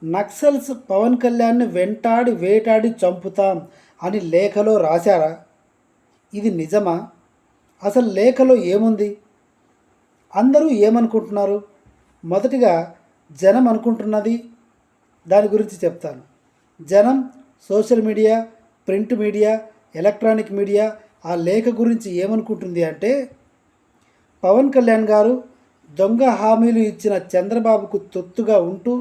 నక్సల్స్ పవన్ కళ్యాణ్ని వెంటాడి వేటాడి చంపుతాం అని లేఖలో రాశారా? ఇది నిజమా? అసలు లేఖలో ఏముంది? అందరూ ఏమనుకుంటున్నారు? మొదటిగా జనం అనుకుంటున్నది దాని గురించి చెప్తాను. జనం social media, print media, electronic media ఆ లేఖ గురించి ఏమనుకుంటుంది అంటే, పవన్ కళ్యాణ్ గారు దొంగ హామీలు ఇచ్చిన చంద్రబాబుకు తొత్తుగా ఉంటూ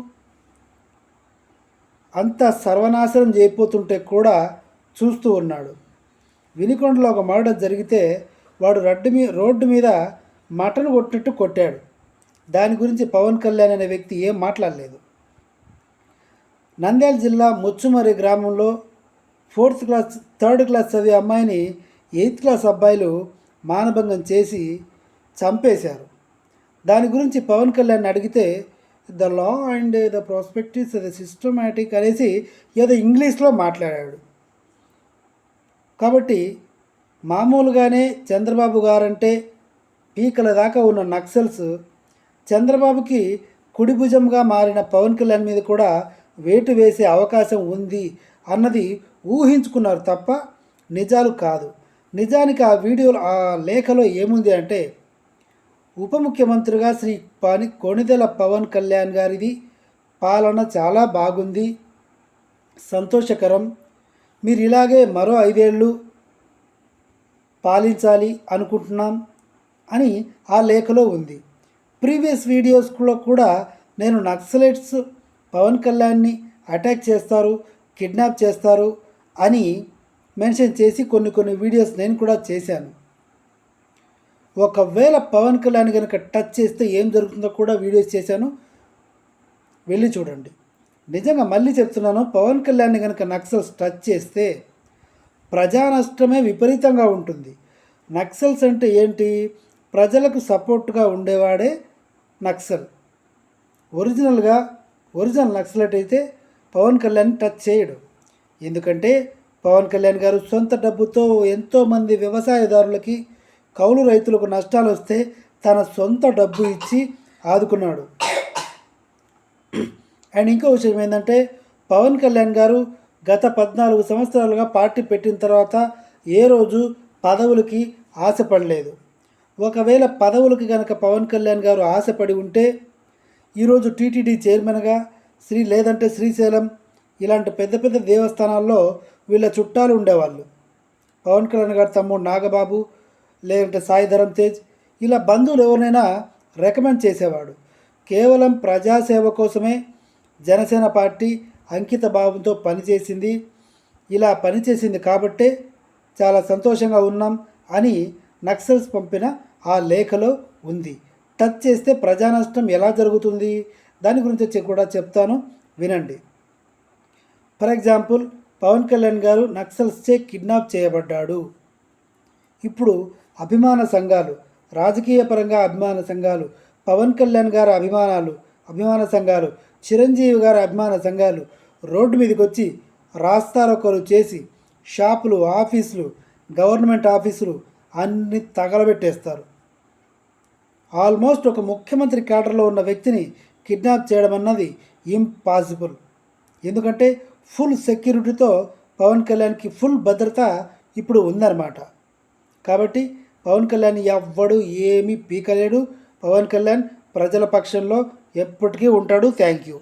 అంత సర్వనాశనం చేయబోతుంటే కూడా చూస్తూ ఉన్నాడు. వినికొండలో ఒక మర్డర్ జరిగితే వాడు రోడ్డు మీద మటన్ కొట్టినట్టు కొట్టాడు. దాని గురించి పవన్ కళ్యాణ్ అనే వ్యక్తి ఏం మాట్లాడలేదు. నంద్యాల జిల్లా ముచ్చుమర్రి గ్రామంలో 3rd క్లాస్ చదివే అమ్మాయిని 8th క్లాస్ అబ్బాయిలు మానభంగం చేసి చంపేశారు. దాని గురించి పవన్ కళ్యాణ్ అడిగితే the law and the perspectives the systematic అనేసి ఏదో ఇంగ్లీష్లో మాట్లాడాడు. కాబట్టి మామూలుగానే చంద్రబాబు గారంటే పీకల దాకా ఉన్న నక్సల్స్ చంద్రబాబుకి కుడి భుజంగా మారిన పవన్ కళ్యాణ్ మీద కూడా వేటు వేసే అవకాశం ఉంది అన్నది ఊహించుకున్నారు తప్ప నిజాలు కాదు. నిజానికి ఆ వీడియోలో ఆ లేఖలో ఏముంది అంటే, ఉప ముఖ్యమంత్రిగా శ్రీ కొణిదెల పవన్ కళ్యాణ్ గారిది పాలన చాలా బాగుంది, సంతోషకరం, మీరు ఇలాగే మరో 5 ఏళ్ళు పాలించాలి అనుకుంటున్నాం అని ఆ లేఖలో ఉంది. ప్రీవియస్ వీడియోస్లో కూడా నేను నక్సలైట్స్ పవన్ కళ్యాణ్ని అటాక్ చేస్తారు, కిడ్నాప్ చేస్తారు అని మెన్షన్ చేసి కొన్ని వీడియోస్ నేను కూడా చేశాను. ఒకవేళ పవన్ కళ్యాణ్ కనుక టచ్ చేస్తే ఏం జరుగుతుందో కూడా వీడియోస్ చేశాను, వెళ్ళి చూడండి. నిజంగా మళ్ళీ చెప్తున్నాను, పవన్ కళ్యాణ్ని కనుక నక్సల్స్ టచ్ చేస్తే ప్రజా నష్టమే విపరీతంగా ఉంటుంది. నక్సల్స్ అంటే ఏంటి? ప్రజలకు సపోర్ట్గా ఉండేవాడే నక్సల్. ఒరిజినల్ నక్సలైట్ అయితే పవన్ కళ్యాణ్ టచ్ చేయడు. ఎందుకంటే పవన్ కళ్యాణ్ గారు సొంత డబ్బుతో ఎంతోమంది వ్యవసాయదారులకి, కౌలు రైతులకు నష్టాలు వస్తే తన సొంత డబ్బు ఇచ్చి ఆదుకున్నాడు. అండ్ ఇంకో విషయం ఏంటంటే, పవన్ కళ్యాణ్ గారు గత 14 సంవత్సరాలుగా పార్టీ పెట్టిన తర్వాత ఏ రోజు పదవులకి ఆశపడలేదు. ఒకవేళ పదవులకి కనుక పవన్ కళ్యాణ్ గారు ఆశపడి ఉంటే ఈరోజు టీటీడీ చైర్మన్గా లేదంటే శ్రీశైలం ఇలాంటి పెద్ద దేవస్థానాల్లో వీళ్ళ చుట్టాలు ఉండేవాళ్ళు. పవన్ కళ్యాణ్ గారి తమ్ముడు నాగబాబు లేదంటే సాయి ధరమ్ తేజ్ ఇలా బంధువులు ఎవరినైనా రికమెండ్ చేసేవాడు. కేవలం ప్రజాసేవ కోసమే జనసేన పార్టీ అంకిత భావంతో పనిచేసింది. ఇలా పనిచేసింది కాబట్టే చాలా సంతోషంగా ఉన్నాం అని నక్సల్స్ పంపిన ఆ లేఖలో ఉంది. టచ్ చేస్తే ప్రజా నష్టం ఎలా జరుగుతుంది దాని గురించి కూడా చెప్తాను, వినండి. ఫర్ ఎగ్జాంపుల్, పవన్ కళ్యాణ్ గారు నక్సల్స్చే కిడ్నాప్ చేయబడ్డాడు. ఇప్పుడు అభిమాన సంఘాలు, రాజకీయ పరంగా అభిమాన సంఘాలు, పవన్ కళ్యాణ్ గారి అభిమాన సంఘాలు, చిరంజీవి గారి అభిమాన సంఘాలు రోడ్డు మీదకి వచ్చి రాస్తారోకోలు చేసి షాపులు, ఆఫీసులు, గవర్నమెంట్ ఆఫీసులు అన్నీ తగలబెట్టేస్తారు. ఆల్మోస్ట్ ఒక ముఖ్యమంత్రి క్యాడర్లో ఉన్న వ్యక్తిని కిడ్నాప్ చేయడం అన్నది ఇంపాసిబుల్. ఎందుకంటే ఫుల్ సెక్యూరిటీతో పవన్ కళ్యాణ్కి ఫుల్ భద్రత ఇప్పుడు ఉందన్నమాట. కాబట్టి పవన్ కళ్యాణ్ ఎవ్వడు ఏమీ పీకలేడు. పవన్ కళ్యాణ్ ప్రజల పక్షంలో ఎప్పటికీ ఉంటాడు. Thank you.